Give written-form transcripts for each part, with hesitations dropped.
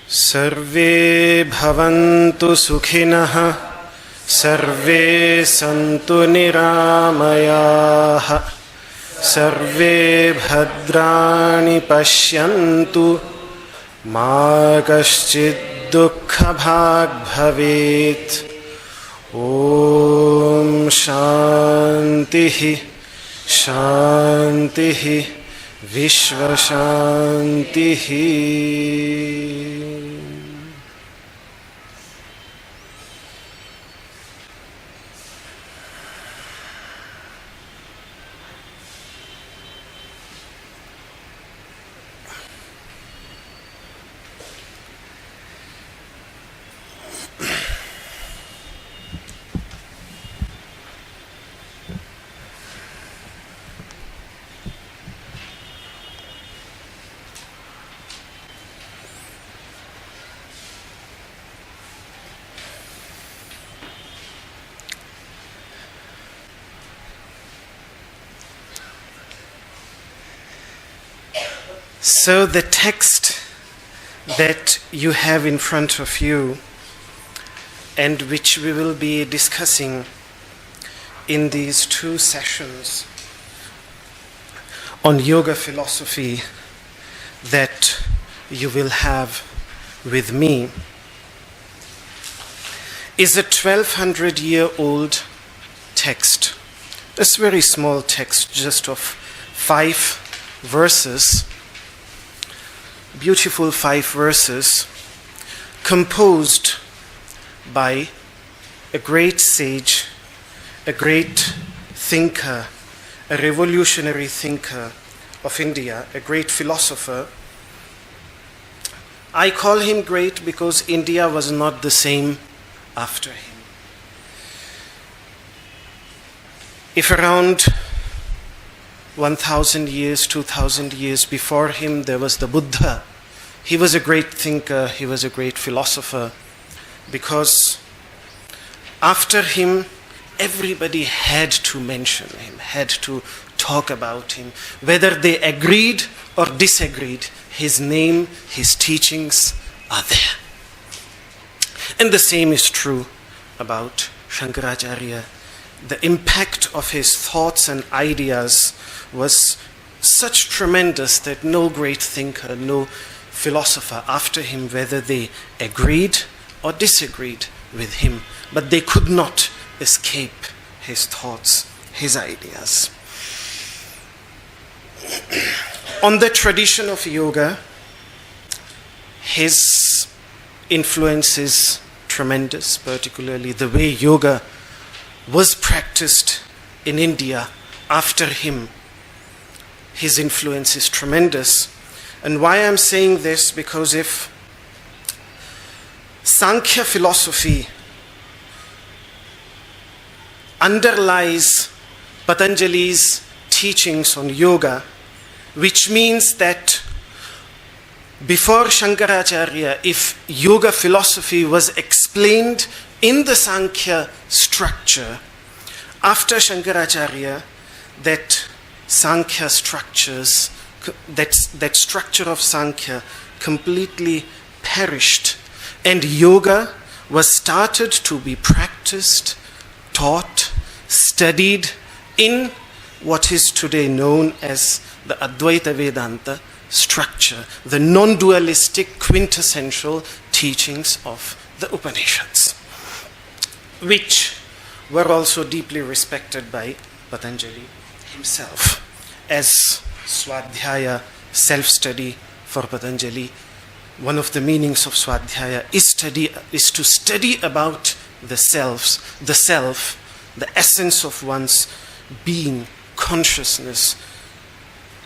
Sarve bhavantu sukhinah, sarve santu niramayaah, sarve bhadrani pashyantu, ma kaschid dukkha bhag bhavet. Om Shantihi Shantihi Vishva Shantihi. So the text that you have in front of you and which we will be discussing in these 2 sessions on yoga philosophy that you will have with me is a 1200-year-old text. It's a very small text, just of 5 verses. Beautiful 5 verses composed by a great sage, a great thinker, a revolutionary thinker of India, a great philosopher. I call him great because India was not the same after him. If around 1,000 years, 2,000 years before him, there was the Buddha. He was a great thinker, he was a great philosopher, because after him, everybody had to mention him, had to talk about him. Whether they agreed or disagreed, his name, his teachings are there. And the same is true about Śaṅkarācārya. The impact of his thoughts and ideas was such tremendous that no great thinker, no philosopher after him, whether they agreed or disagreed with him, but they could not escape his thoughts, his ideas. On the tradition of yoga, his influence is tremendous, particularly the way yoga was practiced in India after him. His influence is tremendous. And why I'm saying this, because if Sankhya philosophy underlies Patanjali's teachings on yoga, which means that before Śaṅkarācārya, if yoga philosophy was explained in the Sankhya structure, after Śaṅkarācārya, that Sankhya structures, that structure of Sankhya completely perished, and yoga was started to be practiced, taught, studied in what is today known as the Advaita Vedanta structure, the non-dualistic quintessential teachings of the Upanishads, which were also deeply respected by Patanjali himself. As Swadhyaya, self-study for Patanjali, one of the meanings of Swadhyaya is to study about the self, the essence of one's being, consciousness,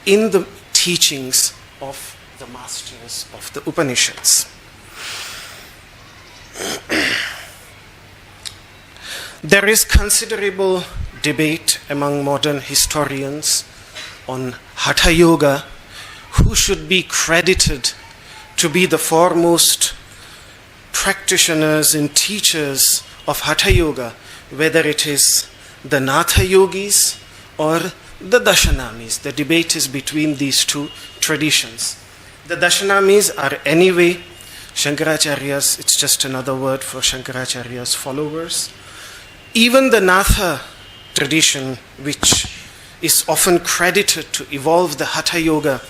in the teachings of the masters of the Upanishads. There is considerable debate among modern historians on Hatha Yoga, who should be credited to be the foremost practitioners and teachers of Hatha Yoga, whether it is the Natha Yogis or the Dashanamis. The debate is between these two traditions. The Dashanamis are anyway Śaṅkarācārya's, it's just another word for Śaṅkarācārya's followers. Even the Natha tradition, which is often credited to evolve the Hatha Yoga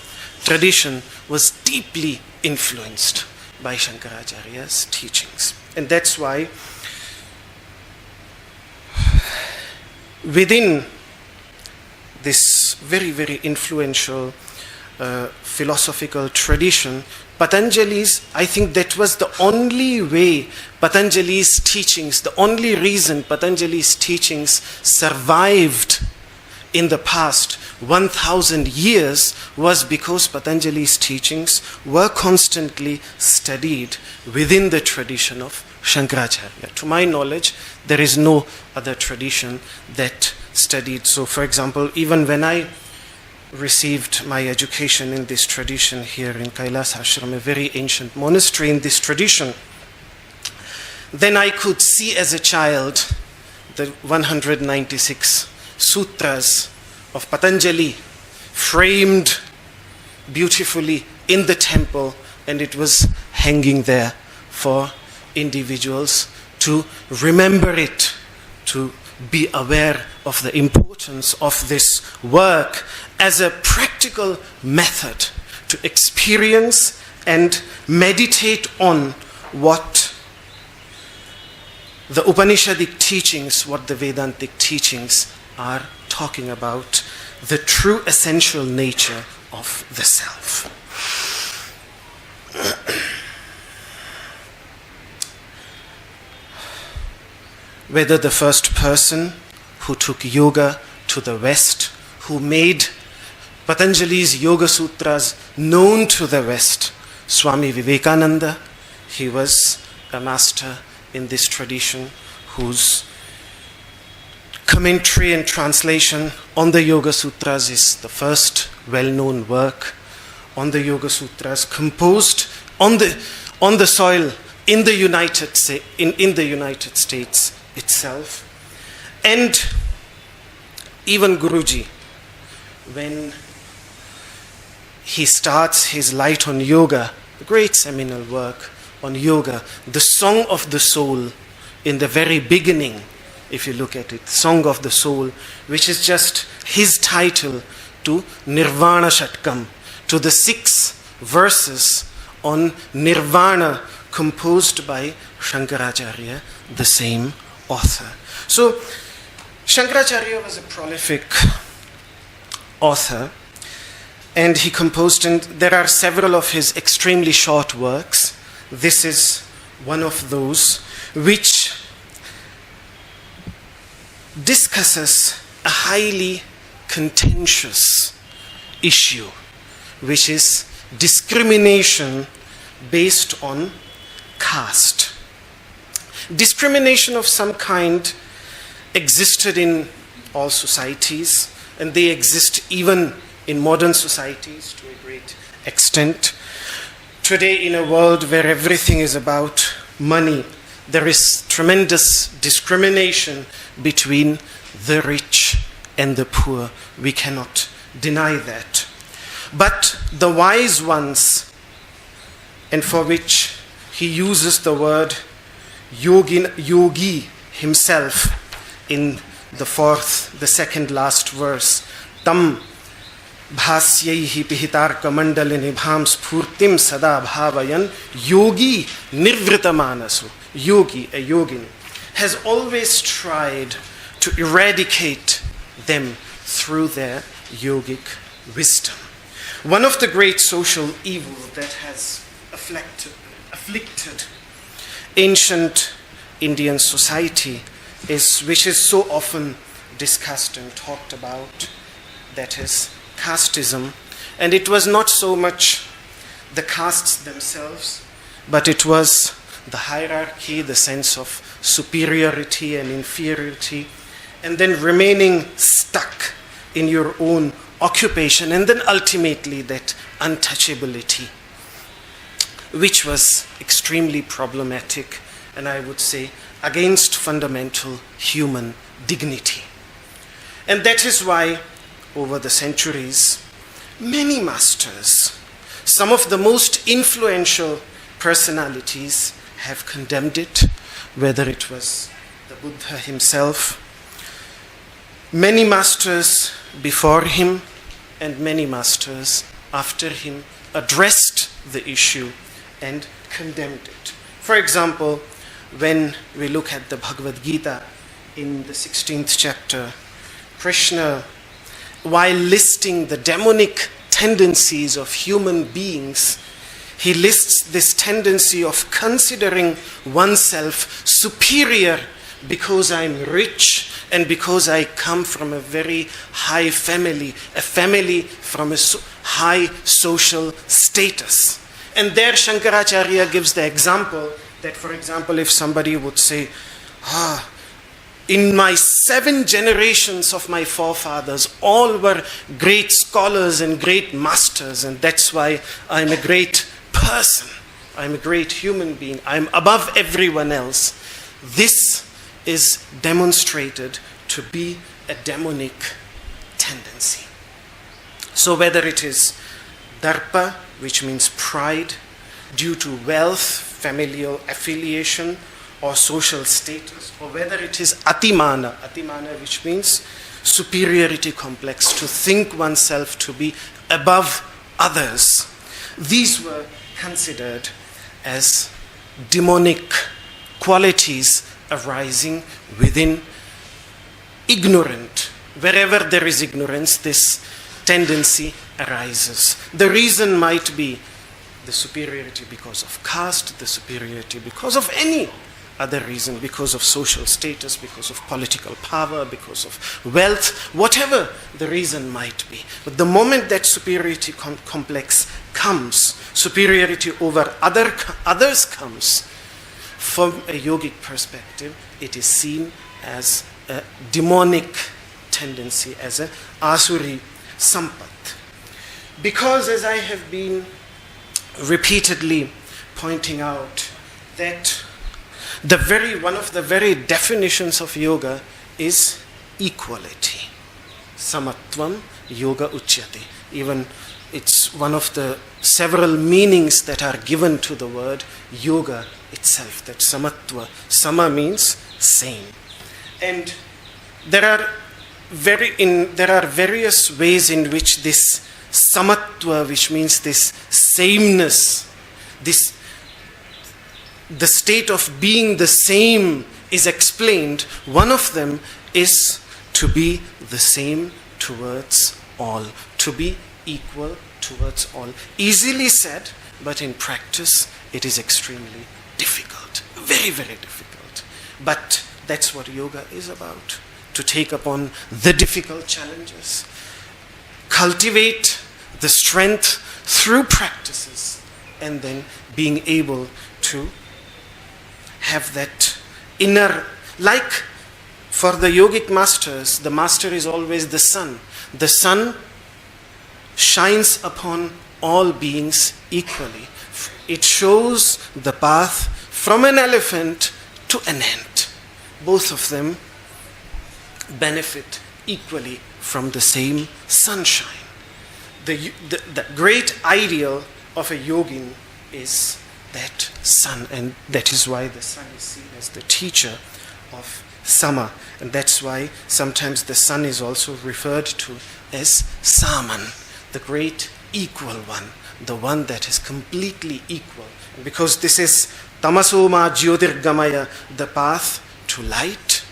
tradition, was deeply influenced by Śaṅkarācārya's teachings. And that's why within this very, very influential philosophical tradition, Patanjali's, I think that was the only way Patanjali's teachings, the only reason Patanjali's teachings survived in the past 1,000 years was because Patanjali's teachings were constantly studied within the tradition of Śaṅkarācārya. To my knowledge, there is no other tradition that studied. So, for example, even when I received my education in this tradition here in Kailas Ashram, a very ancient monastery in this tradition, then I could see as a child the 196 sutras of Patanjali framed beautifully in the temple, and it was hanging there for individuals to remember it, to be aware of the importance of this work as a practical method to experience and meditate on what the Upanishadic teachings, what the Vedantic teachings are talking about, the true essential nature of the self. Whether the first person who took yoga to the West, who made Patanjali's Yoga Sutras known to the West, Swami Vivekananda, he was a master in this tradition whose commentary and translation on the Yoga Sutras is the first well-known work on the Yoga Sutras, composed on the soil in the United States itself. And even Guruji, when he starts his Light on Yoga, the great seminal work on yoga, the Song of the Soul, in the very beginning, if you look at it, Song of the Soul, which is just his title to Nirvana Shatkam, to the 6 verses on Nirvana composed by Śaṅkarācārya, the same author. So, Śaṅkarācārya was a prolific author, and he composed, and there are several of his extremely short works. This is one of those which discusses a highly contentious issue, which is discrimination based on caste. Discrimination of some kind existed in all societies, and they exist even in modern societies to a great extent. Today, in a world where everything is about money, there is tremendous discrimination between the rich and the poor. We cannot deny that. But the wise ones, and for which he uses the word yogi himself in the second last verse, tam bhasyaihi pihitarka mandalini bham spurtim sada bhavayan yogi nirvrita manasu. Yogi, a yogini, has always tried to eradicate them through their yogic wisdom. One of the great social evils that has afflicted ancient Indian society which is so often discussed and talked about, that is casteism. And it was not so much the castes themselves, but it was the hierarchy, the sense of superiority and inferiority, and then remaining stuck in your own occupation, and then ultimately that untouchability, which was extremely problematic, and I would say against fundamental human dignity. And that is why over the centuries, many masters, some of the most influential personalities, have condemned it, whether it was the Buddha himself, many masters before him, and many masters after him addressed the issue and condemned it. For example, when we look at the Bhagavad Gita in the 16th chapter, Krishna, while listing the demonic tendencies of human beings, he lists this tendency of considering oneself superior because I'm rich and because I come from a very high family, a family from a high social status. And there Śaṅkarācārya gives the example that, for example, if somebody would say, in my 7 generations of my forefathers, all were great scholars and great masters, and that's why I'm a great person, I'm a great human being, I'm above everyone else. This is demonstrated to be a demonic tendency. So whether it is darpa, which means pride, due to wealth, familial affiliation, or social status, or whether it is atimana, which means superiority complex, to think oneself to be above others. These were considered as demonic qualities arising within ignorant. Wherever there is ignorance, this tendency arises. The reason might be the superiority because of caste, the superiority because of any other reason, because of social status, because of political power, because of wealth, whatever the reason might be. But the moment that superiority complex comes, superiority over others comes, from a yogic perspective, it is seen as a demonic tendency, as a asuri sampat. Because, as I have been repeatedly pointing out, that one of the very definitions of yoga is equality. Samatvam yoga uchyate. Even it's one of the several meanings that are given to the word yoga itself, that samatva. Sama means same. And there are various ways in which this samatva, which means this sameness, the state of being the same, is explained. One of them is to be the same towards all, to be equal towards all. Easily said, but in practice it is extremely difficult, very, very difficult. But that's what yoga is about, to take upon the difficult challenges, cultivate the strength through practices, and then being able to have that inner, like for the yogic masters, the master is always the sun. The sun shines upon all beings equally. It shows the path from an elephant to an ant. Both of them benefit equally from the same sunshine. The great ideal of a yogin is that sun, and that is why the sun is seen as the teacher of sama, and that's why sometimes the sun is also referred to as Saman, the great equal one, the one that is completely equal. And because this is tamasoma jyotirgamaya, the path to light,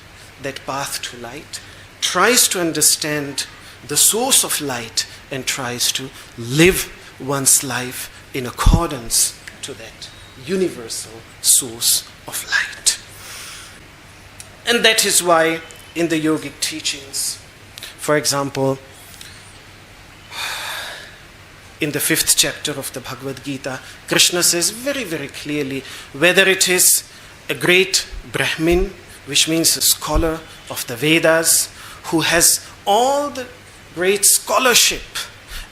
that path to light tries to understand the source of light and tries to live one's life in accordance to that universal source of light. And that is why in the yogic teachings, for example, in the 5th chapter of the Bhagavad Gita, Krishna says very, very clearly, whether it is a great Brahmin, which means a scholar of the Vedas, who has all the great scholarship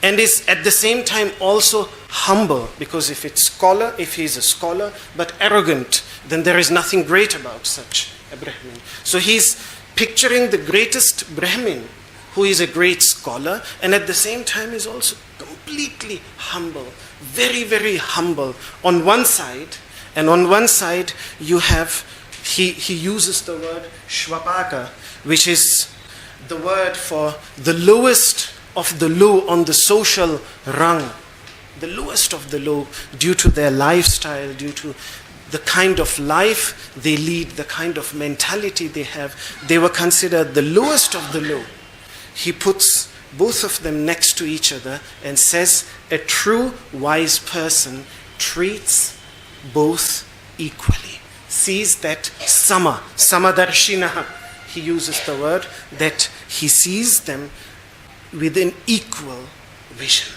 and is at the same time also humble, because if he is a scholar but arrogant, then there is nothing great about such a Brahmin. So he's picturing the greatest Brahmin who is a great scholar and at the same time is also completely humble, very, very humble on one side, and on one side you have, he uses the word shvapaka, which is the word for the lowest of the low on the social rung, the lowest of the low, due to their lifestyle, due to the kind of life they lead, the kind of mentality they have. They were considered the lowest of the low. He puts both of them next to each other and says, a true wise person treats both equally. Sees that samadarshina, he uses the word, that he sees them with an equal vision.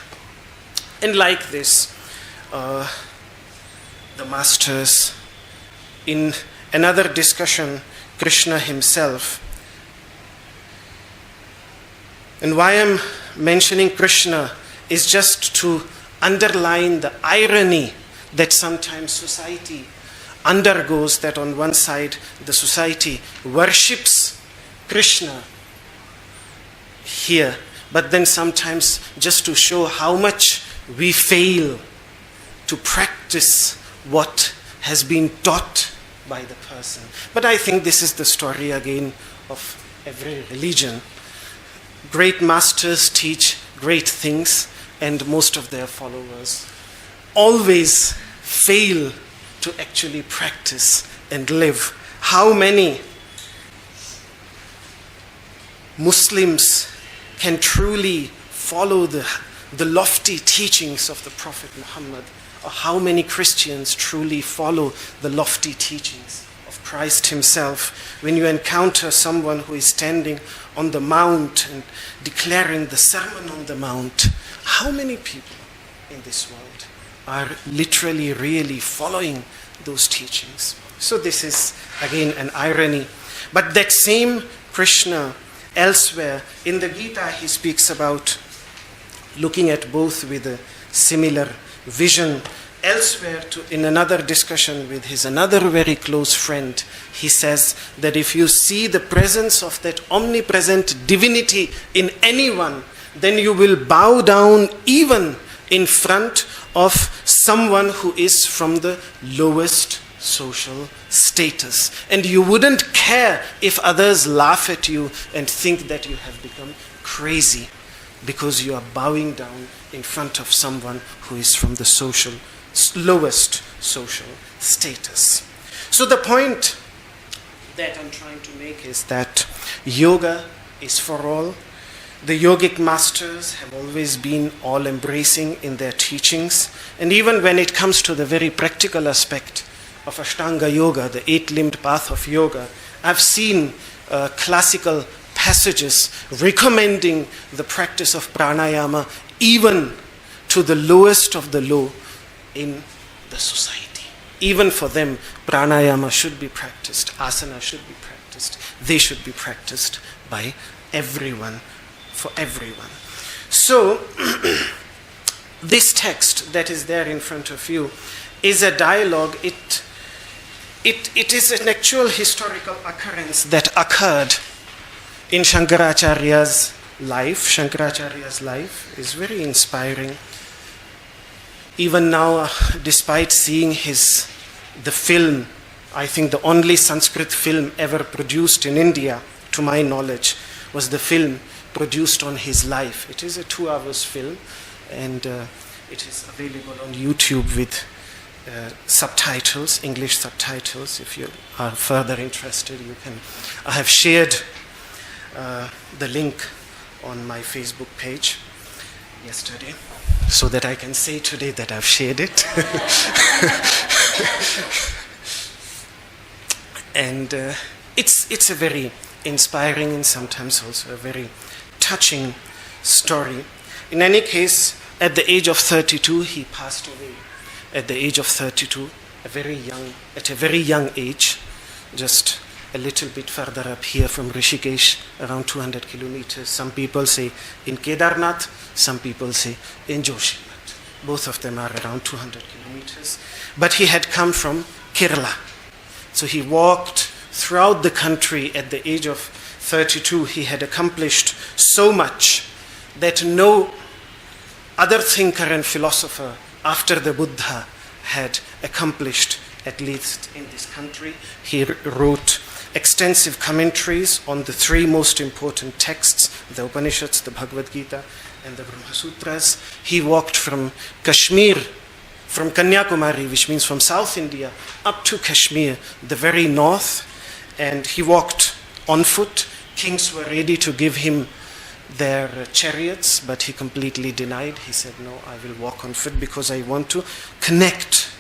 And like this, the masters, in another discussion, Krishna himself. And why I'm mentioning Krishna is just to underline the irony that sometimes society undergoes, that on one side the society worships Krishna here, but then sometimes just to show how much we fail to practice what has been taught by the person. But I think this is the story again of every religion. Great masters teach great things, and most of their followers always fail to actually practice and live. How many Muslims can truly follow the lofty teachings of the Prophet Muhammad? Or how many Christians truly follow the lofty teachings of Christ himself? When you encounter someone who is standing on the mount and declaring the Sermon on the Mount, how many people in this world are literally really following those teachings? So this is again an irony. But that same Krishna, elsewhere in the Gita, he speaks about looking at both with a similar vision. Elsewhere, in another discussion with his another very close friend, he says that if you see the presence of that omnipresent divinity in anyone, then you will bow down even in front of someone who is from the lowest social status. And you wouldn't care if others laugh at you and think that you have become crazy, because you are bowing down in front of someone who is from the lowest social status. So the point that I'm trying to make is that yoga is for all. The yogic masters have always been all-embracing in their teachings, and even when it comes to the very practical aspect of Ashtanga Yoga, the 8-limbed path of yoga, I've seen classical passages recommending the practice of pranayama even to the lowest of the low in the society. Even for them, pranayama should be practiced, asana should be practiced, they should be practiced by everyone, for everyone. So, this text that is there in front of you is a dialogue. It is an actual historical occurrence that occurred in Śaṅkarācārya's life is very inspiring. Even now, despite seeing the film, I think the only Sanskrit film ever produced in India, to my knowledge, was the film produced on his life. It is a 2-hour film, and it is available on YouTube with subtitles, English subtitles. If you are further interested, you can. I have shared the link on my Facebook page yesterday, so that I can say today that I've shared it. And it's a very inspiring and sometimes also a very touching story. In any case, at the age of 32, he passed away. At the age of 32, at a very young age, just a little bit further up here from Rishikesh, around 200 kilometers. Some people say in Kedarnath, some people say in Joshimath. Both of them are around 200 kilometers. But he had come from Kerala. So he walked throughout the country at the age of 32. He had accomplished so much that no other thinker and philosopher after the Buddha had accomplished, at least in this country. He wrote extensive commentaries on the 3 most important texts, the Upanishads, the Bhagavad Gita, and the Brahma Sutras. He walked from Kashmir, from Kanyakumari, which means from South India, up to Kashmir, the very north, and he walked on foot. Kings were ready to give him their chariots, but he completely denied. He said, no, I will walk on foot because I want to connect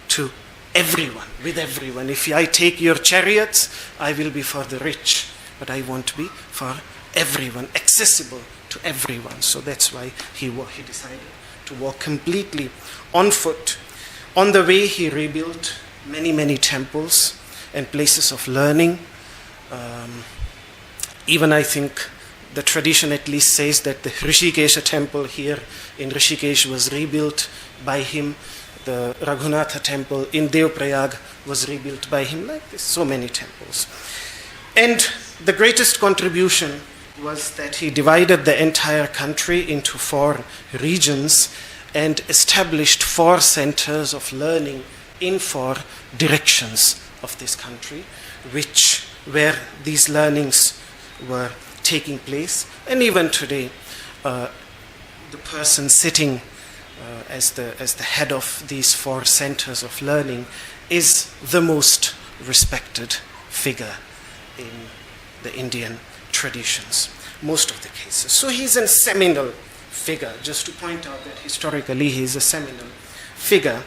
to everyone, with everyone. If I take your chariots, I will be for the rich, but I want to be for everyone, accessible to everyone. So that's why he decided to walk completely on foot. On the way, he rebuilt many, many temples and places of learning. Even I think the tradition at least says that the Rishikesha temple here in Rishikesh was rebuilt by him. The Raghunatha temple in Devprayag was rebuilt by him, like this, so many temples. And the greatest contribution was that he divided the entire country into 4 regions and established 4 centers of learning in 4 directions of this country, where these learnings were taking place. And even today, the person sitting as the head of these 4 centers of learning is the most respected figure in the Indian traditions, most of the cases. So he's a seminal figure, just to point out that historically he is a seminal figure.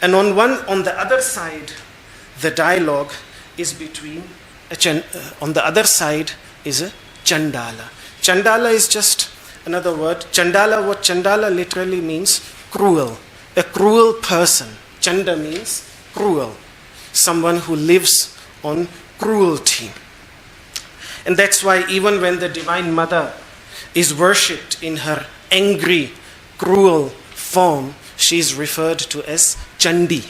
And on the other side, the dialogue is between on the other side is a Chandala. Chandala is just another word. Chandala, what Chandala literally means, cruel. A cruel person. Chanda means cruel. Someone who lives on cruelty. And that's why even when the Divine Mother is worshipped in her angry, cruel form, she is referred to as Chandi.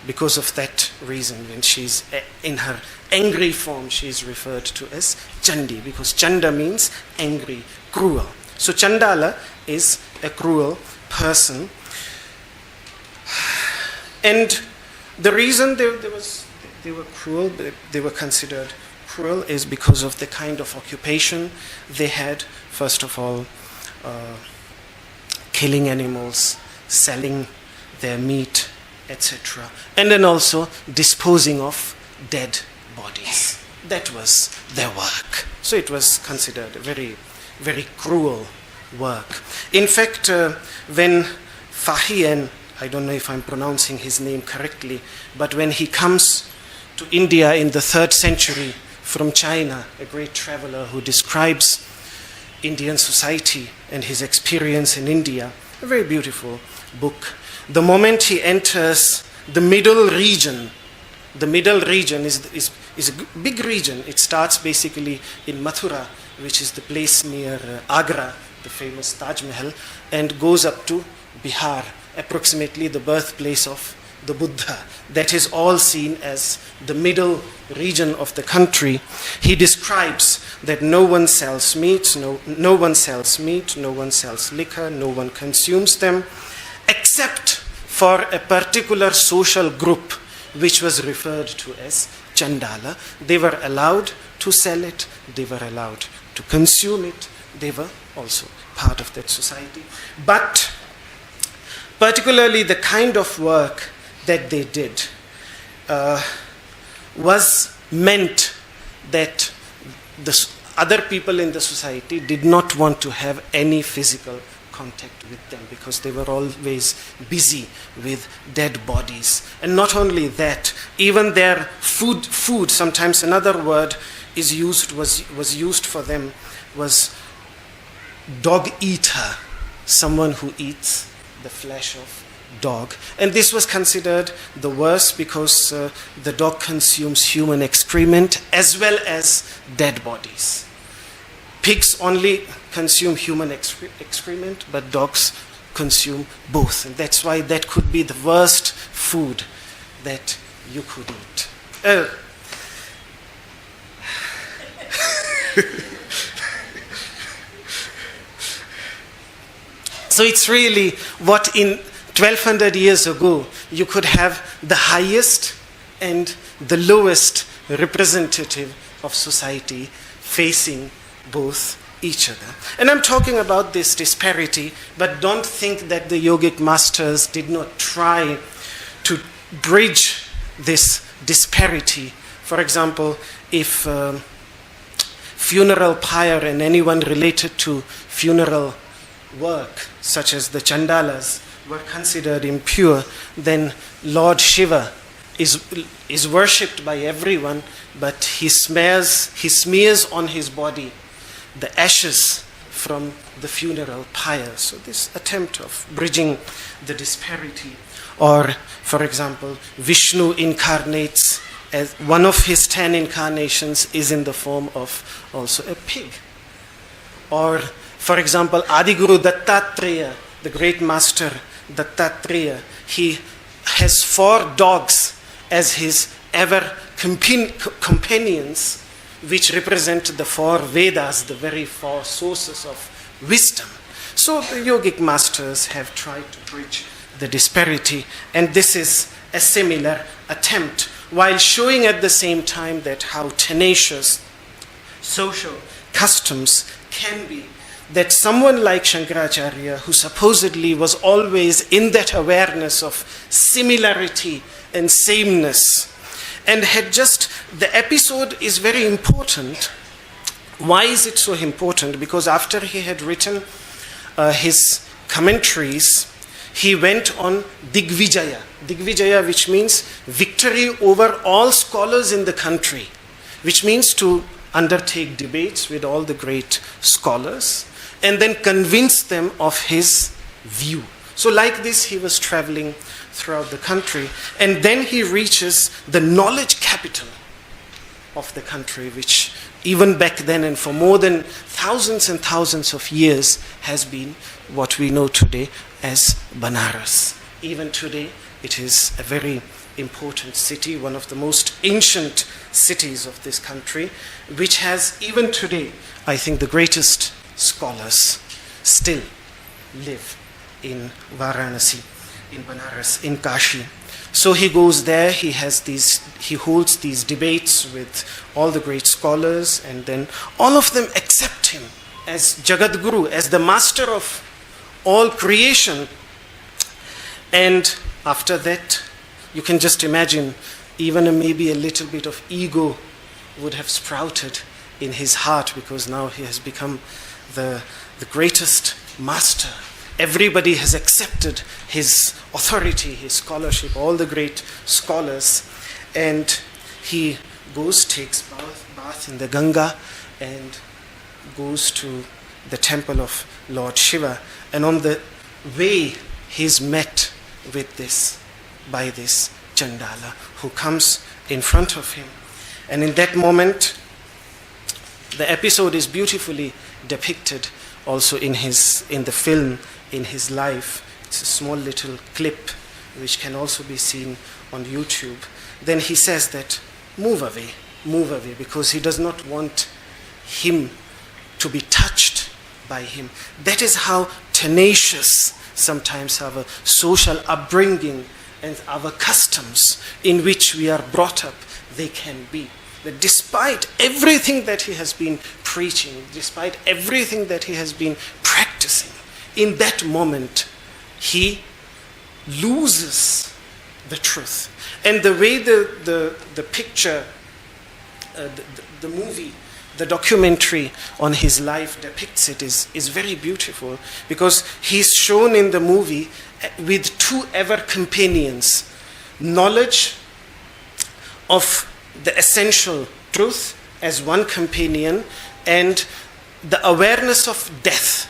Because of that reason, when she's in her angry form, she is referred to as Chandi, because Chanda means angry, cruel. So Chandala is a cruel person. And the reason they were cruel, they were considered cruel, is because of the kind of occupation they had. First of all, killing animals, selling their meat, etc. And then also disposing of dead bodies. That was their work. So it was considered a very, very cruel work. In fact, when Fahian, I don't know if I'm pronouncing his name correctly, but when he comes to India in the 3rd century from China, a great traveler who describes Indian society and his experience in India, a very beautiful book. The moment he enters the middle region is a big region. It starts basically in Mathura, which is the place near Agra, the famous Taj Mahal, and goes up to Bihar, approximately the birthplace of the Buddha, that is all seen as the middle region of the country, he describes that no one sells meat, no one sells liquor, no one consumes them, except for a particular social group which was referred to as Chandala. They were allowed to sell it, they were allowed to consume it, they were also part of that society. But particularly the kind of work that they did was meant that the other people in the society did not want to have any physical contact with them, because they were always busy with dead bodies. And not only that, even their food, sometimes another word was used for them, was dog eater, someone who eats the flesh of dog. And this was considered the worst, because the dog consumes human excrement as well as dead bodies. Pigs only consume human excrement, but dogs consume both. And that's why that could be the worst food that you could eat. So it's really what in 1200 years ago you could have the highest and the lowest representative of society facing both each other. And I'm talking about this disparity, but don't think that the yogic masters did not try to bridge this disparity. For example, if funeral pyre and anyone related to funeral work, such as the Chandalas, were considered impure, then Lord Shiva is worshipped by everyone, but he smears on his body the ashes from the funeral pyre. So this attempt of bridging the disparity. Or, for example, Vishnu incarnates, as one of his 10 incarnations is in the form of also a pig. Or, for example, Adiguru Dattatreya, the great master Dattatreya, he has 4 dogs as his ever companions, which represent the 4 Vedas, the very 4 sources of wisdom. So the yogic masters have tried to bridge the disparity, and this is a similar attempt, while showing at the same time that how tenacious social customs can be. That someone like Śaṅkarācārya, who supposedly was always in that awareness of similarity and sameness, and had just, the episode is very important. Why is it so important? Because after he had written his commentaries, he went on Digvijaya. Digvijaya, which means victory over all scholars in the country, which means to undertake debates with all the great scholars and then convince them of his view. So like this, he was traveling throughout the country, and then he reaches the knowledge capital of the country, which even back then and for more than thousands and thousands of years has been what we know today as Banaras. Even today, it is a very important city, one of the most ancient cities of this country, which has even today, I think, the greatest scholars still live in Varanasi, in Banaras, in Kashi. So he goes there, he holds these debates with all the great scholars, and then all of them accept him as Jagadguru, as the master of all creation. And after that, you can just imagine, even maybe a little bit of ego would have sprouted in his heart, because now he has become the greatest master. Everybody has accepted his authority, his scholarship, all the great scholars. And he goes, takes bath in the Ganga, and goes to the temple of Lord Shiva. And on the way, he's met with by this Chandala, who comes in front of him. And in that moment, the episode is beautifully depicted also in the film, in his life. It's a small little clip which can also be seen on YouTube, then he says that move away, because he does not want him to be touched by him. That is how tenacious sometimes our social upbringing and our customs in which we are brought up, they can be. That despite everything that he has been preaching, despite everything that he has been practicing, in that moment, he loses the truth. And the way the picture, the movie, the documentary on his life depicts it is very beautiful, because he's shown in the movie with two ever companions, knowledge of the essential truth as one companion, and the awareness of death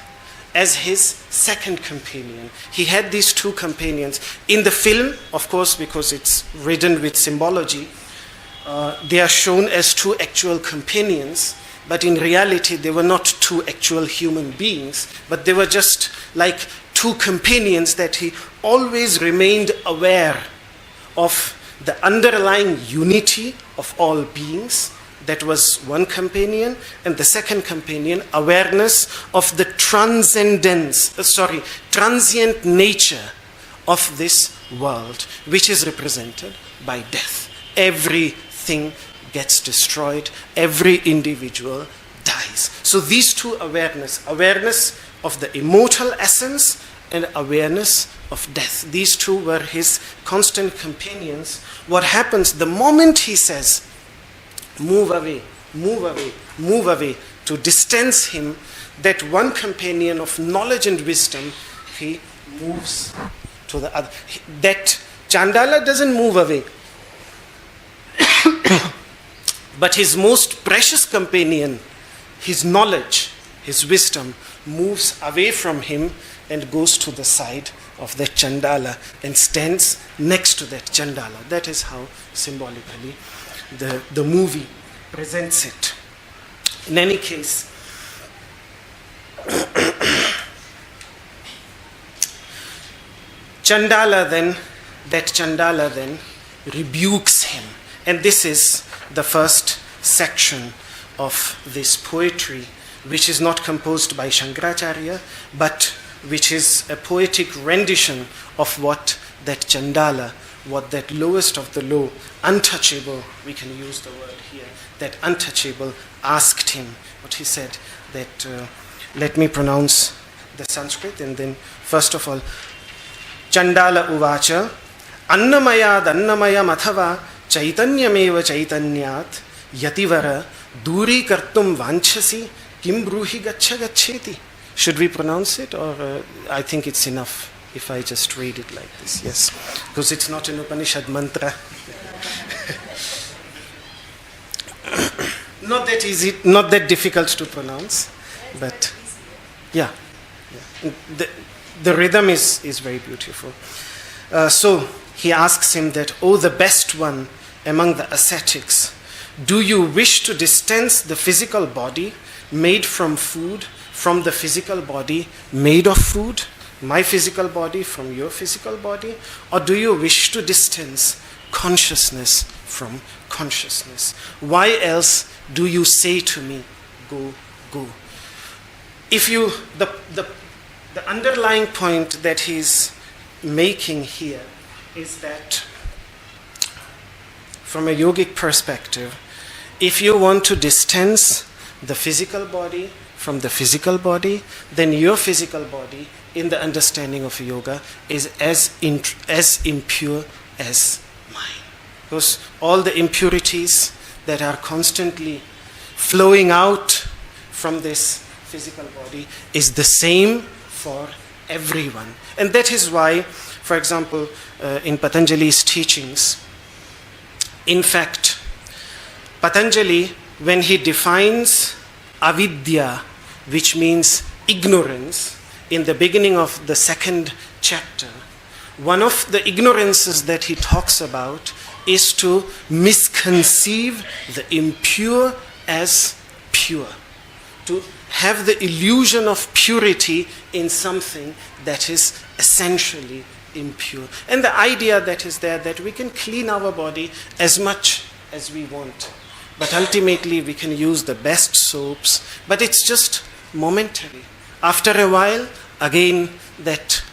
as his second companion. He had these two companions. In the film, of course, because it's ridden with symbology, they are shown as two actual companions, but in reality they were not two actual human beings, but they were just like two companions that he always remained aware of the underlying unity of all beings. That was one companion. And the second companion, awareness of the transient nature of this world, which is represented by death. Everything gets destroyed, every individual dies. So these two awareness of the immortal essence and awareness of death, these two were his constant companions. What happens the moment he says, move away, to distance him, that one companion of knowledge and wisdom, he moves to the other. That Chandala doesn't move away. But his most precious companion, his knowledge, his wisdom, moves away from him and goes to the side of that Chandala and stands next to that Chandala. That is how symbolically the movie presents it. In any case, Chandala then rebukes him. And this is the first section of this poetry, which is not composed by Śaṅkarācārya, but which is a poetic rendition of what that Chandala, what that lowest of the low, untouchable, we can use the word here, that untouchable asked him. What he said, that, let me pronounce the Sanskrit, and then first of all, Chandala uvacha, annamaya mathava chaitanyameva chaitanyat yativara duri kartum vanchasi kim bruhi gacha gacheti. Should we pronounce it, or I think it's enough if I just read it like this? Yes, because it's not an Upanishad mantra. Not that easy, not that difficult to pronounce, but yeah. The rhythm is very beautiful. So he asks him that, "Oh, the best one among the ascetics, do you wish to distance the physical body made from food from the physical body made of food, my physical body from your physical body? Or do you wish to distance consciousness from consciousness? Why else do you say to me, go, go?" If you, the underlying point that he's making here is that from a yogic perspective, if you want to distance the physical body from the physical body, then your physical body, in the understanding of yoga, is as impure as mine. Because all the impurities that are constantly flowing out from this physical body is the same for everyone. And that is why, for example, in Patanjali's teachings, in fact, Patanjali, when he defines avidya, which means ignorance, in the beginning of the second chapter, one of the ignorances that he talks about is to misconceive the impure as pure, to have the illusion of purity in something that is essentially impure. And the idea that is there, that we can clean our body as much as we want. But ultimately we can use the best soaps, but it's just momentary. After a while, again that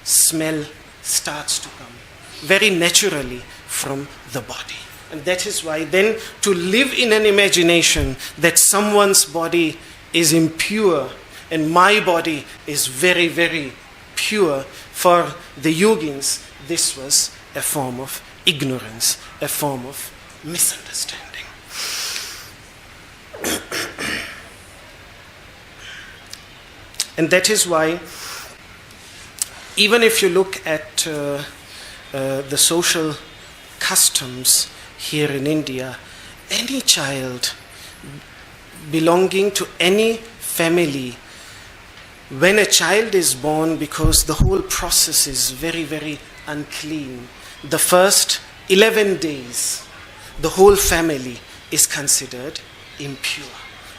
smell starts to come very naturally from the body. And that is why then to live in an imagination that someone's body is impure and my body is very, very pure, for the yogins, this was a form of ignorance, a form of misunderstanding. And that is why, even if you look at the social customs here in India, any child belonging to any family, when a child is born, because the whole process is very, very unclean, the first 11 days, the whole family is considered impure.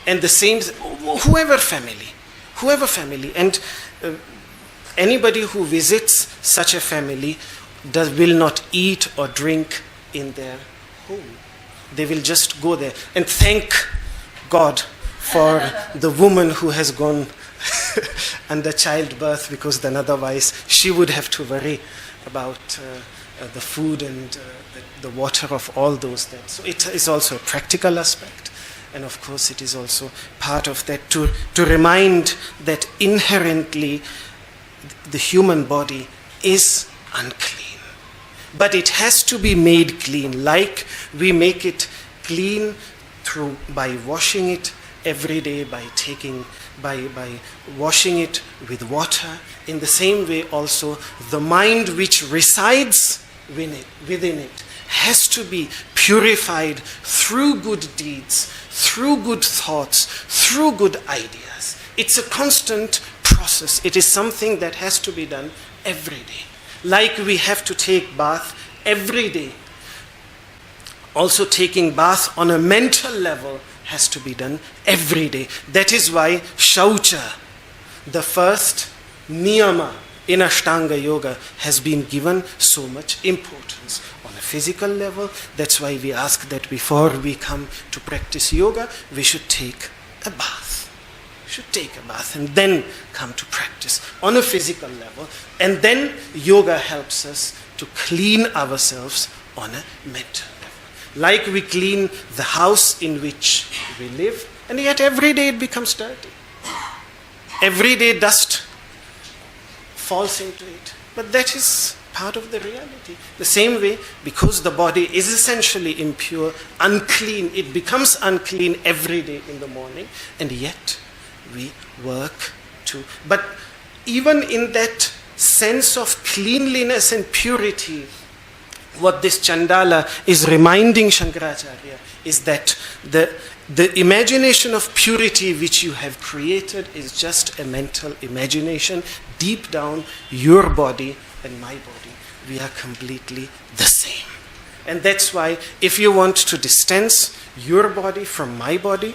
And the same, whoever family, and anybody who visits such a family will not eat or drink in their home. They will just go there and thank God for the woman who has gone under childbirth, because then otherwise she would have to worry about the food and the water of all those things. So it is also a practical aspect. And of course it is also part of that to remind that inherently the human body is unclean. But it has to be made clean, like we make it clean by washing it every day, by washing it with water. In the same way also, the mind which resides within it has to be purified through good deeds, through good thoughts, through good ideas. It's a constant process. It is something that has to be done every day. Like we have to take bath every day. Also taking bath on a mental level has to be done every day. That is why Shaucha, the first niyama in Ashtanga Yoga, has been given so much importance. On a physical level, that's why we ask that before we come to practice yoga, we should take a bath. And then come to practice on a physical level. And then yoga helps us to clean ourselves on a mental level. Like we clean the house in which we live, and yet every day it becomes dirty. Every day dust falls into it. But that is part of the reality. The same way, because the body is essentially impure, unclean, it becomes unclean every day in the morning, and yet we work to. But even in that sense of cleanliness and purity, what this Chandala is reminding Śaṅkarācārya is that the imagination of purity which you have created is just a mental imagination. Deep down, your body and my body, we are completely the same. And that's why if you want to distance your body from my body,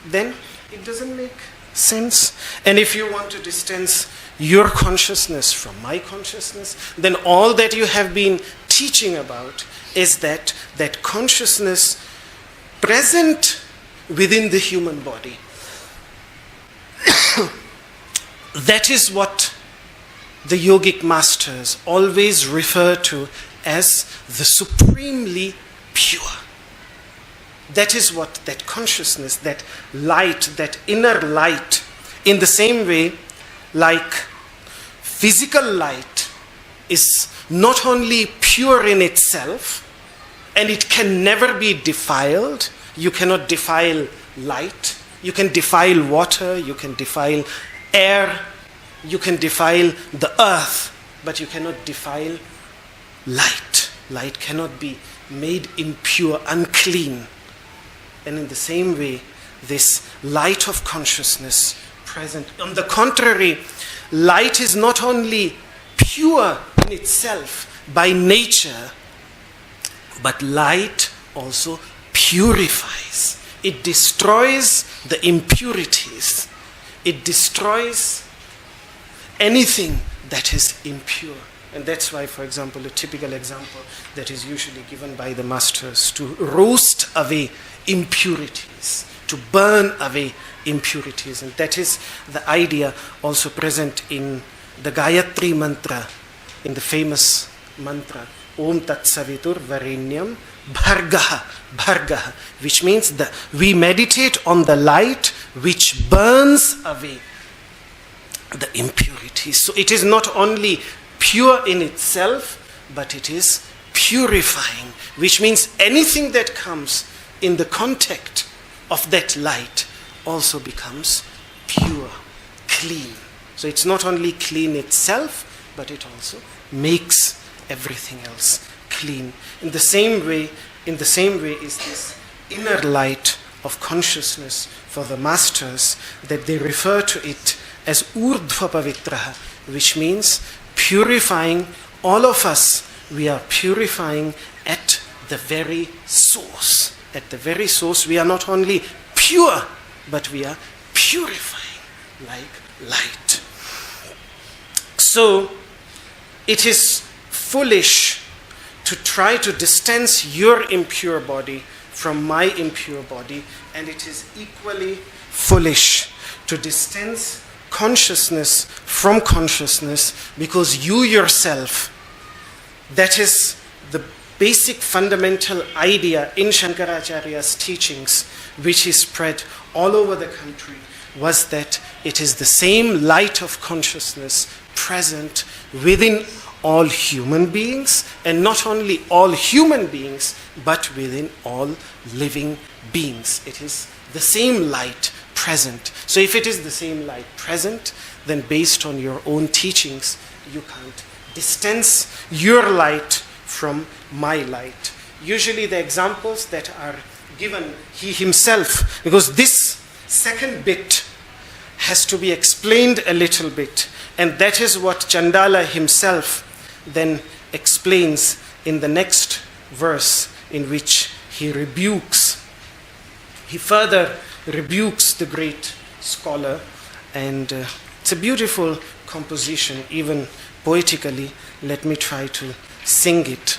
then it doesn't make sense. And if you want to distance your consciousness from my consciousness, then all that you have been teaching about is that consciousness present within the human body. That is what the yogic masters always refer to as the supremely pure. That is what that consciousness, that light, that inner light, in the same way like physical light is not only pure in itself, and it can never be defiled. You cannot defile light. You can defile water, you can defile air, you can defile the earth, but you cannot defile light. Light cannot be made impure, unclean. And in the same way, this light of consciousness present. On the contrary, light is not only pure in itself by nature, but light also purifies. It destroys the impurities. It destroys anything that is impure. And that's why, for example, a typical example that is usually given by the masters, to roast away impurities, to burn away impurities. And that is the idea also present in the Gayatri mantra, in the famous mantra, Om Tat Savitur Varenyam Bhargaha, Bhargaha, which means that we meditate on the light which burns away the impurities. So it is not only pure in itself, but it is purifying, which means anything that comes in the contact of that light also becomes pure, clean. So it's not only clean itself, but it also makes everything else clean. In the same way is this inner light of consciousness for the masters, that they refer to it as urdhva pavitraha, which means purifying all of us. We are purifying at the very source. At the very source, we are not only pure, but we are purifying like light. So, it is foolish to try to distance your impure body from my impure body, and it is equally foolish to distance consciousness from consciousness, because you yourself, that is the basic fundamental idea in Śaṅkarācārya's teachings, which is spread all over the country, was that it is the same light of consciousness present within all human beings, and not only all human beings, but within all living beings. It is the same light present. So if it is the same light present, then based on your own teachings, you can't distance your light from my light. Usually the examples that are given, he himself, because this second bit has to be explained a little bit, and that is what Chandala himself then explains in the next verse, in which he further rebukes the great scholar, and it's a beautiful composition, even poetically. Let me try to sing it.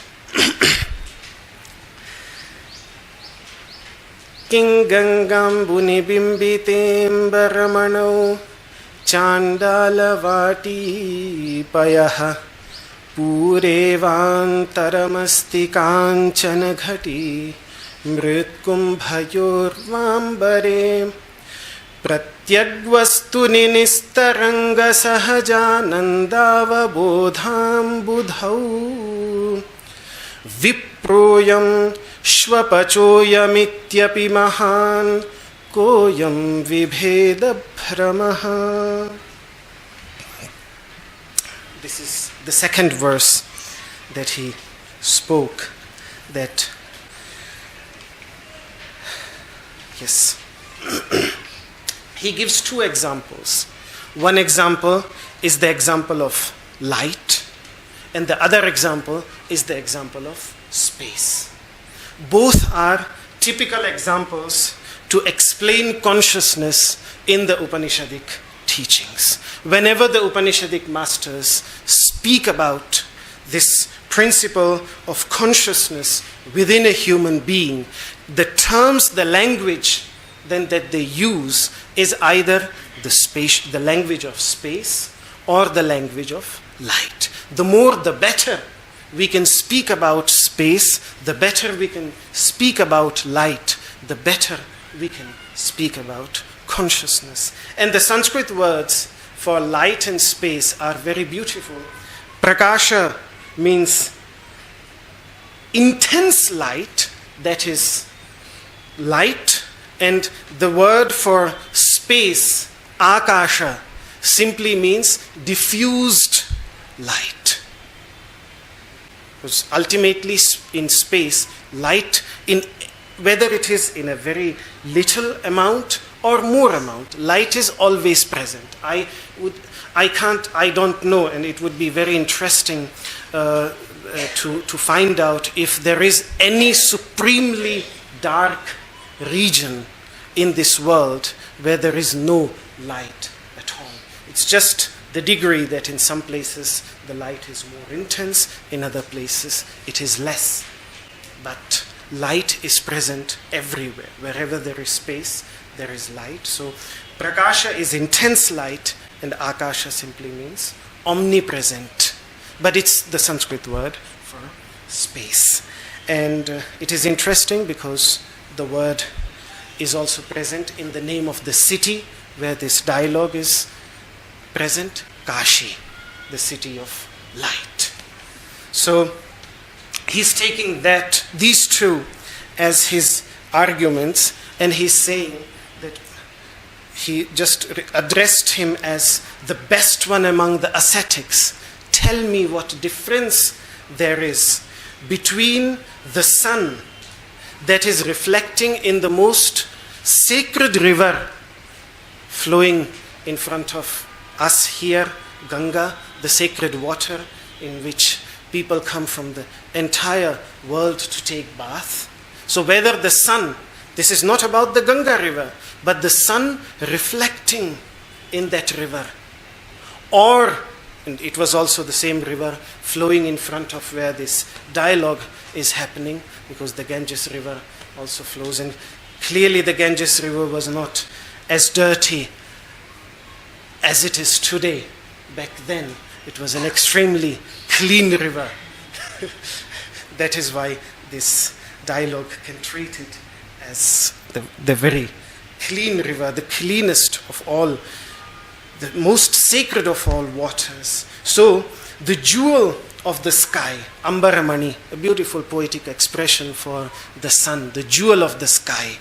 King Gangam Buni Bimbitem Baramano Chandalavati Payaha Purevantaramasti Kanchana Ghati Mritkumbhayorvambare Pratyagvastuni Nistaranga Sahajanandavabodham Budhau Viproyam Shvapachoyamityapi Mahan Koyam Vibheda Brahmaha. This is the second verse that he spoke, that yes. He gives two examples. One example is the example of light, and the other example is the example of space. Both are typical examples to explain consciousness in the Upanishadic teachings. Whenever the Upanishadic masters speak about this principle of consciousness within a human being, the terms, the language then that they use is either the language of space or the language of light. The more the better we can speak about space, the better we can speak about light, the better we can speak about consciousness. And the Sanskrit words for light and space are very beautiful. Prakasha means intense light, that is light, and the word for space, akasha, simply means diffused light. Because ultimately in space, light, whether it is in a very little amount or more amount, light is always present. I don't know, and it would be very interesting to find out if there is any supremely dark region in this world where there is no light at all. It's just the degree that in some places the light is more intense, in other places it is less. But light is present everywhere. Wherever there is space, there is light. So prakasha is intense light, and akasha simply means omnipresent. But it's the Sanskrit word for space. And it is interesting because the word is also present in the name of the city where this dialogue is present, Kashi, the city of light. So he's taking these two as his arguments, and he's saying that he just addressed him as the best one among the ascetics. Tell me what difference there is between the sun that is reflecting in the most sacred river flowing in front of us here, Ganga, the sacred water in which people come from the entire world to take bath. So whether the sun, this is not about the Ganga river, but the sun reflecting in that river, or, and it was also the same river flowing in front of where this dialogue is happening, because the Ganges river also flows, and clearly the Ganges river was not as dirty as it is today. Back then it was an extremely clean river. That is why this dialogue can treat it as the very clean river, the cleanest of all, the most sacred of all waters. So the jewel of the sky, Ambaramani, a beautiful poetic expression for the sun, the jewel of the sky,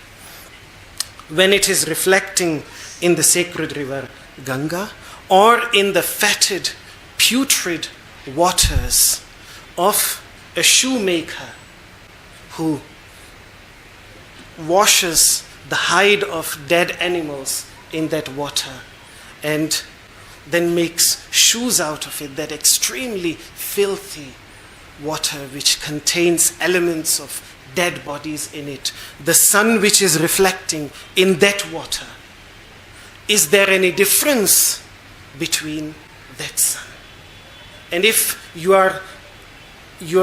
when it is reflecting in the sacred river Ganga, or in the fetid, putrid waters of a shoemaker who washes the hide of dead animals in that water and then makes shoes out of it, that extremely filthy water which contains elements of dead bodies in it. The sun which is reflecting in that water, is there any difference between that sun? And if your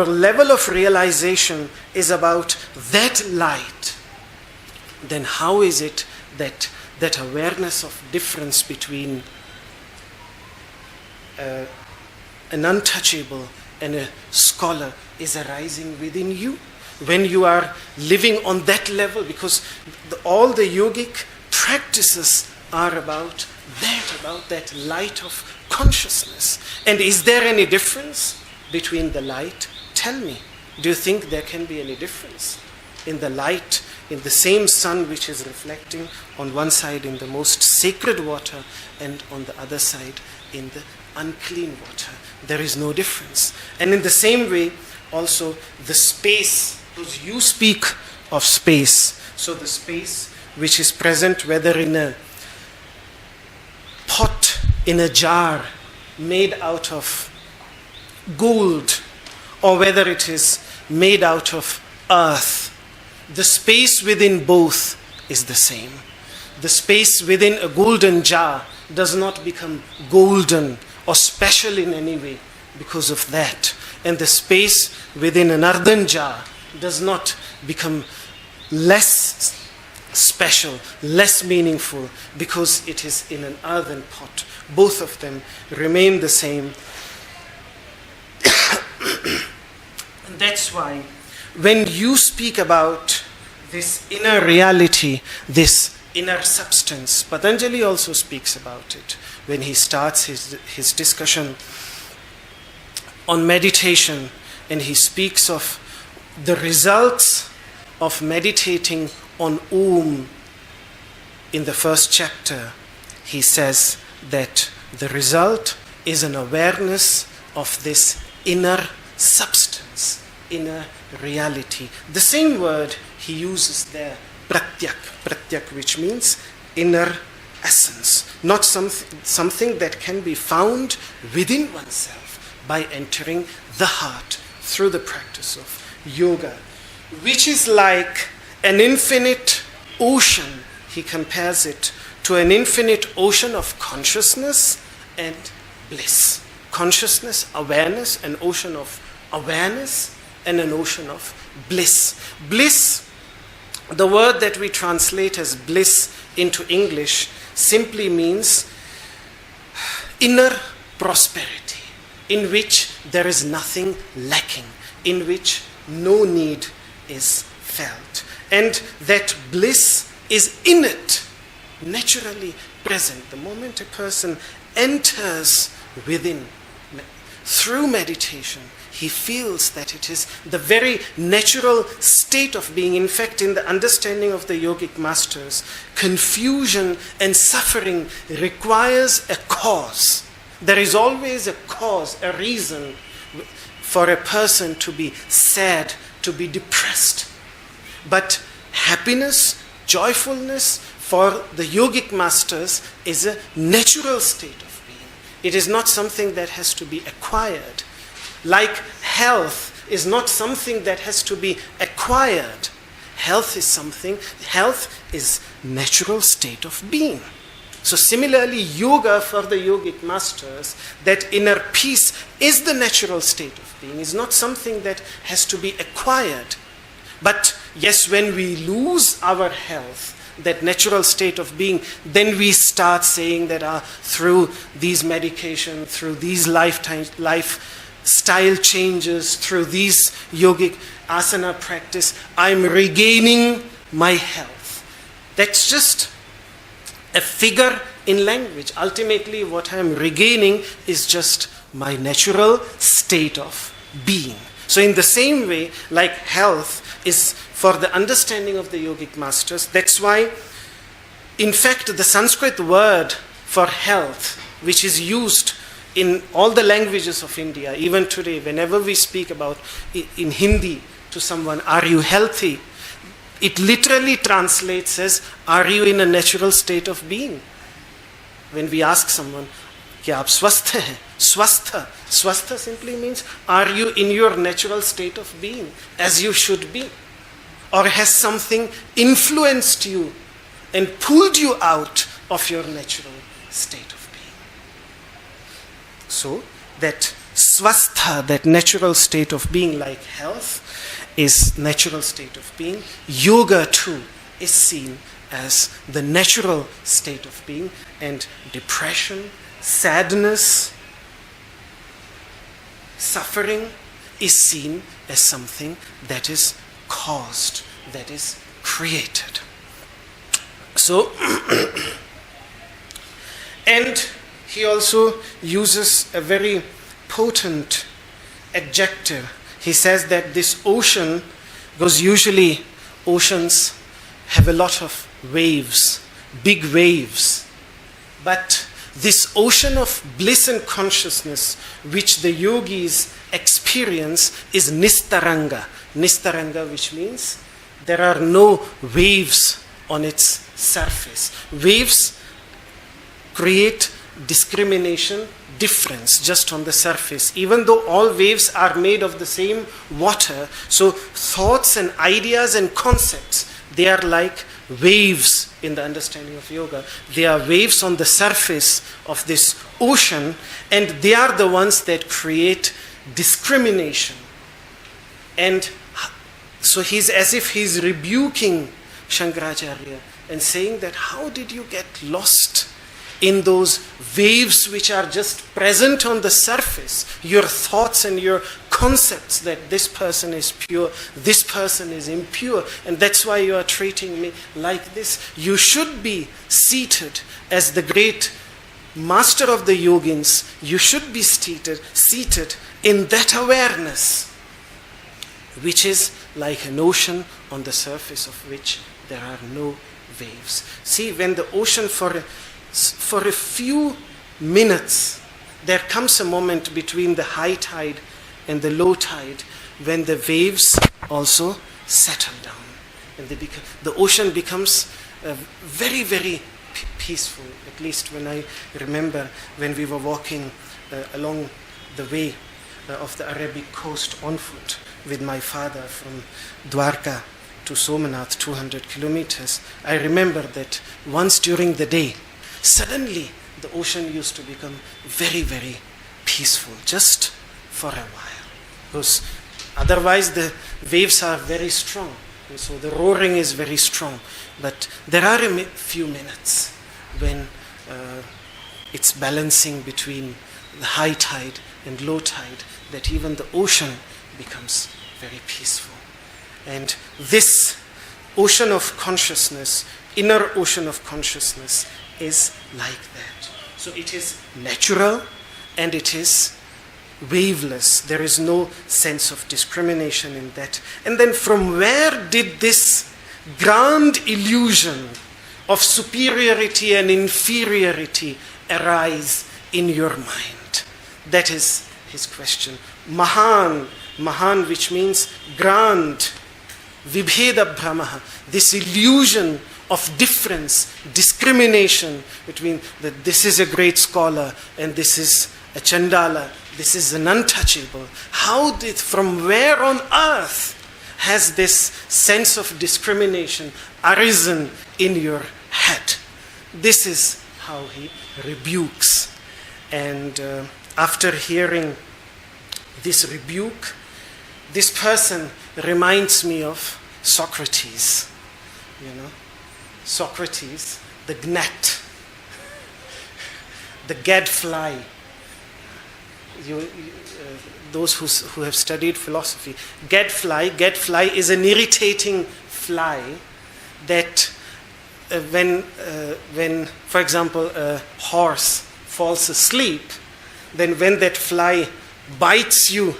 level of realization is about that light, then how is it that awareness of difference between an untouchable and a scholar is arising within you when you are living on that level? Because all the yogic practices are about that light of consciousness. And is there any difference between the light? Tell me, do you think there can be any difference in the light, in the same sun which is reflecting on one side in the most sacred water and on the other side in the unclean water? There is no difference. And in the same way, also the space, because you speak of space, so the space which is present, whether in a pot, in a jar made out of gold, or whether it is made out of earth, the space within both is the same. The space within a golden jar does not become golden or special in any way because of that. And the space within an earthen jar does not become less special, less meaningful because it is in an earthen pot. Both of them remain the same. And that's why when you speak about this inner reality, this inner substance, Patanjali also speaks about it when he starts his discussion on meditation, and he speaks of the results of meditating on Om. In the first chapter, he says that the result is an awareness of this inner substance, inner reality. The same word he uses there, pratyak, which means inner essence, not something that can be found within oneself by entering the heart through the practice of yoga, which is like an infinite ocean. He compares it to an infinite ocean of consciousness and bliss. Consciousness, awareness, an ocean of awareness and an ocean of bliss. Bliss, the word that we translate as bliss into English, simply means inner prosperity, in which there is nothing lacking, in which no need is felt. And that bliss is in it, naturally present. The moment a person enters within, through meditation, he feels that it is the very natural state of being. In fact, in the understanding of the yogic masters, confusion and suffering requires a cause. There is always a cause, a reason for a person to be sad, to be depressed. But happiness, joyfulness for the yogic masters is a natural state of being. It is not something that has to be acquired. Like health is not something that has to be acquired. Health is natural state of being. So similarly, yoga for the yogic masters, that inner peace is the natural state of being, is not something that has to be acquired. But yes, when we lose our health, that natural state of being, then we start saying that through these medication, through these lifestyle changes, through these yogic asana practice, I'm regaining my health. That's just a figure in language. Ultimately, what I'm regaining is just my natural state of being. So in the same way, like health is for the understanding of the yogic masters, that's why, in fact, the Sanskrit word for health, which is used in all the languages of India, even today, whenever we speak about in Hindi to someone, are you healthy? It literally translates as, are you in a natural state of being? When we ask someone, kya aap swasth hai? Swastha. Swastha simply means, are you in your natural state of being, as you should be? Or has something influenced you and pulled you out of your natural state of being? So, that swastha, that natural state of being, like health, is natural state of being. Yoga too is seen as the natural state of being, and depression, sadness, suffering is seen as something that is caused, that is created. So, and he also uses a very potent adjective. He says that this ocean, because usually oceans have a lot of waves, big waves. But this ocean of bliss and consciousness, which the yogis experience, is nistaranga. Nistaranga, which means there are no waves on its surface. Waves create discrimination, difference just on the surface. Even though all waves are made of the same water, so thoughts and ideas and concepts, they are like waves in the understanding of yoga. They are waves on the surface of this ocean, and they are the ones that create discrimination. And so he's as if he's rebuking Śaṅkarācārya and saying that how did you get lost in those waves which are just present on the surface, your thoughts and your concepts that this person is pure, this person is impure, and that's why you are treating me like this. You should be seated as the great master of the yogins. You should be seated in that awareness, which is like an ocean on the surface of which there are no waves. See, when the ocean for a few minutes, there comes a moment between the high tide and the low tide when the waves also settle down. And the ocean becomes very, very peaceful. At least when I remember when we were walking along the way of the Arabic coast on foot with my father from Dwarka to Somanath, 200 kilometers. I remember that once during the day, suddenly the ocean used to become very, very peaceful, just for a while. Because otherwise the waves are very strong, and so the roaring is very strong. But there are a few minutes when it's balancing between the high tide and low tide, that even the ocean becomes very peaceful. And this ocean of consciousness, inner ocean of consciousness, is like that. So it is natural and it is waveless. There is no sense of discrimination in that. And then from where did this grand illusion of superiority and inferiority arise in your mind? That is his question. Mahan, which means grand, vibheda brahmaha, this illusion of difference, discrimination between that this is a great scholar and this is a chandala, this is an untouchable. From where on earth has this sense of discrimination arisen in your head? This is how he rebukes. And after hearing this rebuke, this person reminds me of Socrates. Socrates, the gnat, the gadfly. Those who have studied philosophy, gadfly is an irritating fly that when, for example, a horse falls asleep, then when that fly bites you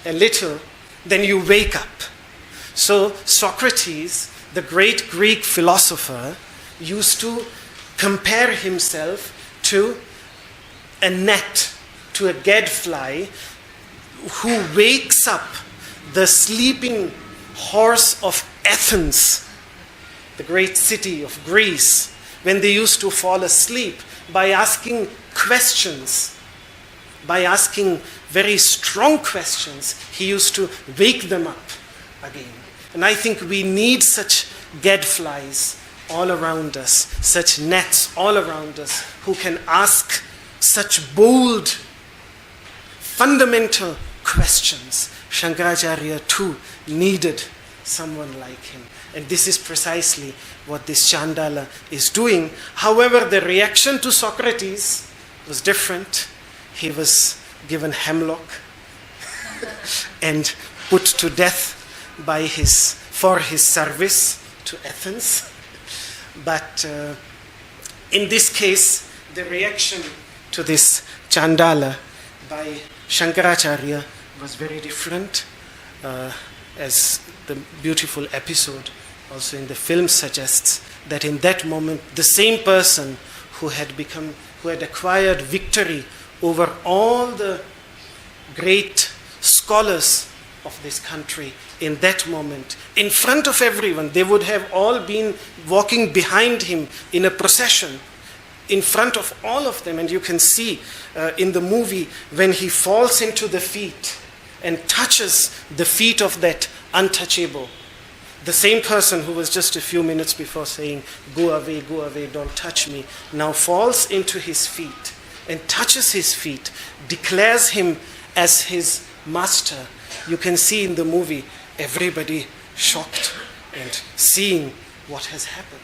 a little, then you wake up. So Socrates, the great Greek philosopher, used to compare himself to a gnat, to a gadfly who wakes up the sleeping horse of Athens, the great city of Greece, when they used to fall asleep, by asking questions, by asking very strong questions. He used to wake them up again. And I think we need such gadflies all around us, such gnats all around us, who can ask such bold, fundamental questions. Śaṅkarācārya too needed someone like him. And this is precisely what this Chandala is doing. However, the reaction to Socrates was different. He was given hemlock and put to death for his service to Athens. But in this case, the reaction to this Chandala by Śaṅkarācārya was very different, as the beautiful episode also in the film suggests, that in that moment the same person who had acquired victory over all the great scholars of this country, in that moment, in front of everyone, they would have all been walking behind him in a procession, in front of all of them. And you can see in the movie when he falls into the feet and touches the feet of that untouchable, the same person who was just a few minutes before saying, go away, don't touch me, now falls into his feet and touches his feet, declares him as his master. You can see in the movie everybody shocked and seeing what has happened.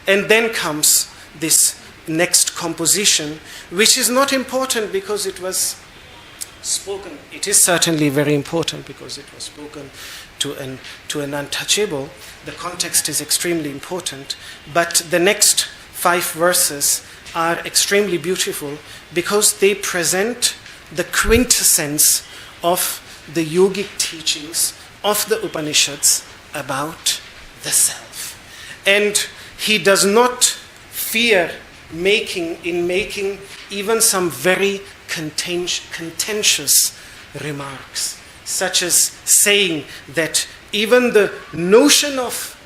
And then comes this next composition, which is not important because it was spoken. It is certainly very important because it was spoken to an untouchable. The context is extremely important. But the next 5 verses are extremely beautiful because they present the quintessence of the yogic teachings of the Upanishads about the self. And he does not fear making even some very contentious remarks, such as saying that even the notion of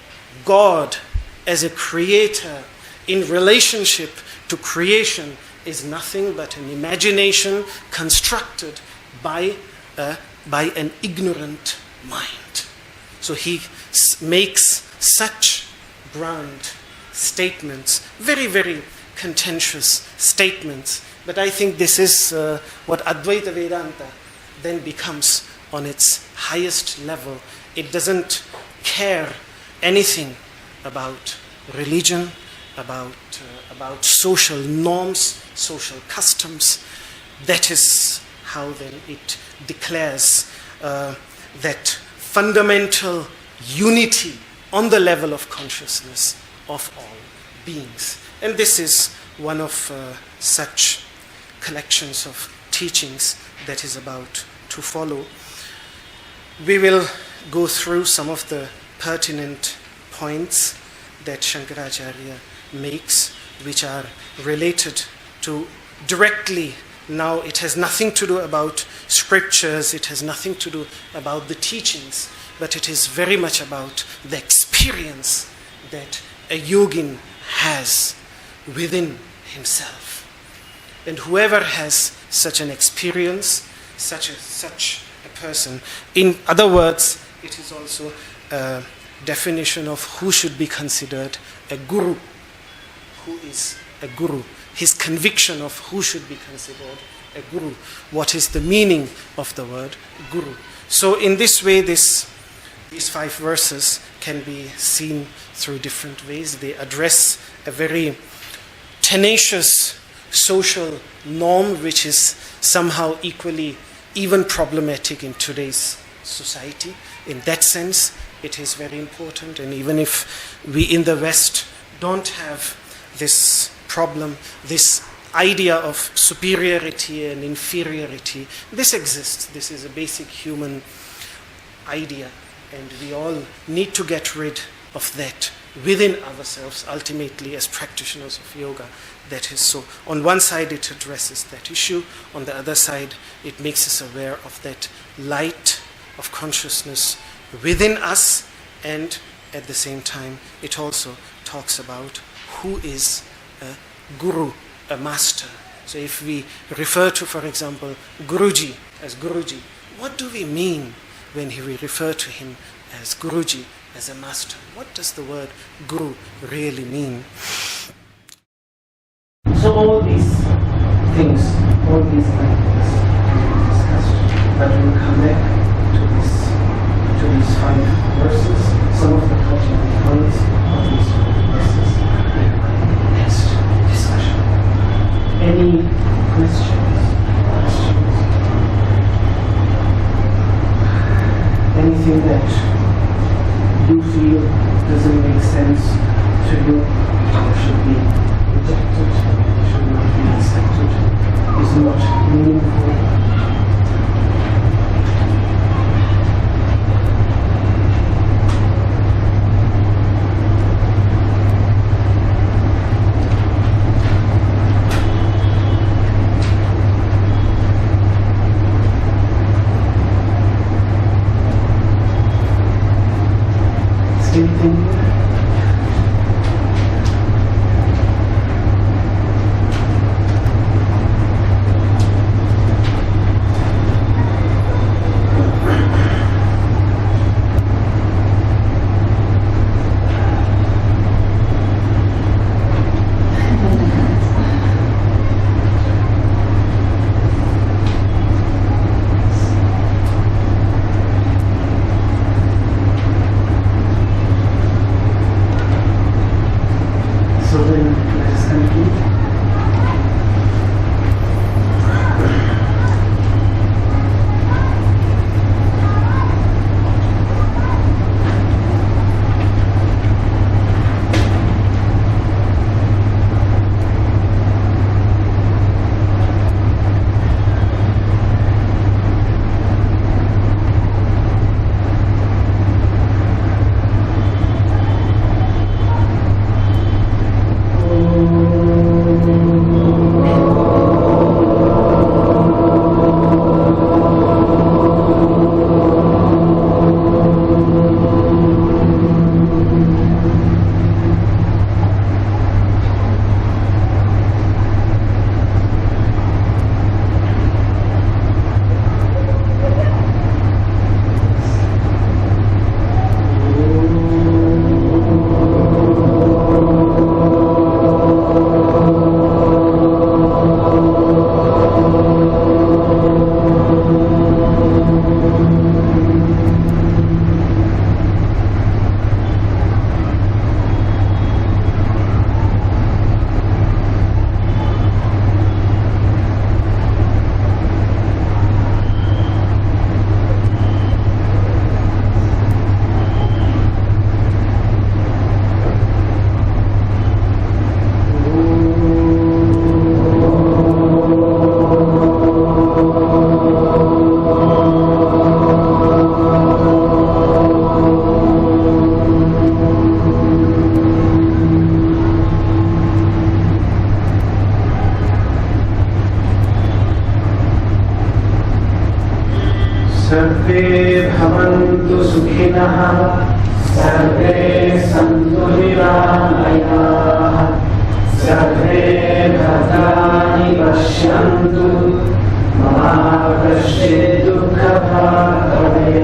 God as a creator in relationship to creation is nothing but an imagination constructed by an ignorant mind. So he makes such grand statements, very, very contentious statements. But I think this is what Advaita Vedanta then becomes on its highest level. It doesn't care anything about religion, about social norms, social customs. That is how then it declares that fundamental unity on the level of consciousness of all beings. And this is one of such collections of teachings that is about to follow. We will go through some of the pertinent points that Śaṅkarācārya makes, which are related to directly. Now it has nothing to do about scriptures, it has nothing to do about the teachings, but it is very much about the experience that a yogin has within himself. And whoever has such an experience, such a person, in other words, it is also a definition of who should be considered a guru. Who is a guru? His conviction of who should be considered a guru. What is the meaning of the word guru? So in this way, these 5 verses can be seen through different ways. They address a very tenacious social norm which is somehow even problematic in today's society. In that sense, it is very important. And even if we in the West don't have this problem, this idea of superiority and inferiority, this exists. This is a basic human idea, and we all need to get rid of that within ourselves, ultimately as practitioners of yoga. That is so. On one side it addresses that issue, on the other side it makes us aware of that light of consciousness within us, and at the same time it also talks about who is a guru, a master. So if we refer to, for example, Guruji as Guruji, what do we mean when we refer to him as Guruji, as a master? What does the word guru really mean? So all these things, all these ideas we discussed, but we'll come back to these 5 verses. Some of the pertinent points of these 5 verses in our next discussion. Any questions? Anything that you feel doesn't make sense to you, or should be rejected, should not be accepted, is not meaningful? सर्वे भवन्तु सुखिनः सर्वे सन्तु निरामयाः सर्वे भद्राणि पश्यन्तु मा कश्चित् दुःखभाग् भवेत्